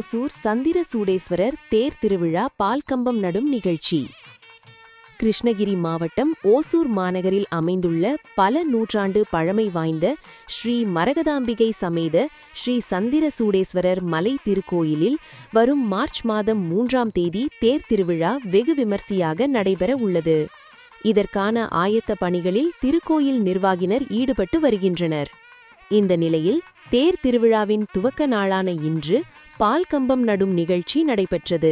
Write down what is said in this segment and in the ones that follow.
ஓசூர் சந்திர சூடேஸ்வரர் தேர் திருவிழா பால்கம்பம் நடும் நிகழ்ச்சி. கிருஷ்ணகிரி மாவட்டம் ஓசூர் மாநகரில் அமைந்துள்ள பல நூற்றாண்டு பழமை வாய்ந்த ஸ்ரீ மரகதாம்பிகை சமேத ஸ்ரீ சந்திர சூடேஸ்வரர் மலை திருக்கோயிலில் வரும் மார்ச் மாதம் 3ஆம் தேதி தேர் திருவிழா வெகு விமர்சையாக நடைபெற உள்ளது. இதற்கான ஆயத்த பணிகளில் திருக்கோயில் நிர்வாகினர் ஈடுபட்டு வருகின்றனர். இந்த நிலையில் தேர் திருவிழாவின் துவக்க நாளான இன்று பால்கம்பம் நடும் நிகழ்ச்சி நடைபெற்றது.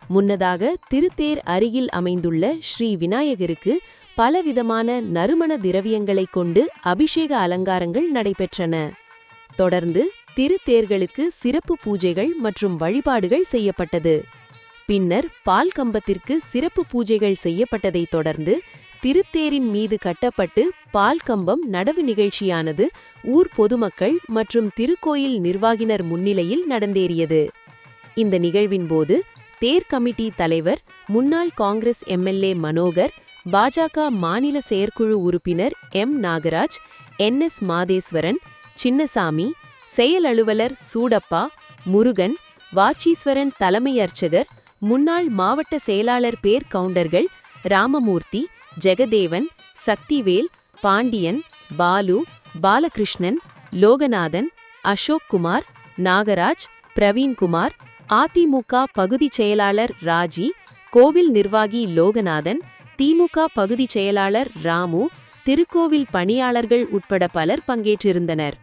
முன்னதாக திருத்தேர் அருகில் அமைந்துள்ள ஸ்ரீ விநாயகருக்கு பலவிதமான நறுமண திரவியங்களைக் கொண்டு அபிஷேக அலங்காரங்கள் நடைபெற்றன. தொடர்ந்து திருத்தேர்களுக்கு சிறப்பு பூஜைகள் மற்றும் வழிபாடுகள் செய்யப்பட்டது. பின்னர் பால்கம்பத்திற்கு சிறப்பு பூஜைகள் செய்யப்பட்டதைத் தொடர்ந்து திருத்தேரின் மீது கட்டப்பட்டு பால்கம்பம் நடவு நிகழ்ச்சியானது ஊர் பொதுமக்கள் மற்றும் திருக்கோயில் நிர்வாகினர் முன்னிலையில் நடந்தேறியது. இந்த நிகழ்வின் போது தேர் கமிட்டி தலைவர் முன்னாள் காங்கிரஸ் எம்எல்ஏ மனோகர், பாஜக மாநில செயற்குழு உறுப்பினர் எம். நாகராஜ், என்.எஸ். மாதேஸ்வரன், சின்னசாமி, செயல் அலுவலர் சூடப்பா, முருகன், வாச்சீஸ்வரன் தலைமை அர்ச்சகர், முன்னாள் மாவட்ட செயலாளர் பேர் கவுண்டர்கள் ராமமூர்த்தி, ஜெகதேவன், சக்திவேல், பாண்டியன், பாலு, பாலகிருஷ்ணன், லோகநாதன், அசோக் குமார், நாகராஜ், பிரவீன்குமார், அதிமுக பகுதி செயலாளர் ராஜி, கோவில் நிர்வாகி லோகநாதன், திமுக பகுதி செயலாளர் ராமு, திருக்கோவில் பணியாளர்கள் உட்பட பலர் பங்கேற்றிருந்தனர்.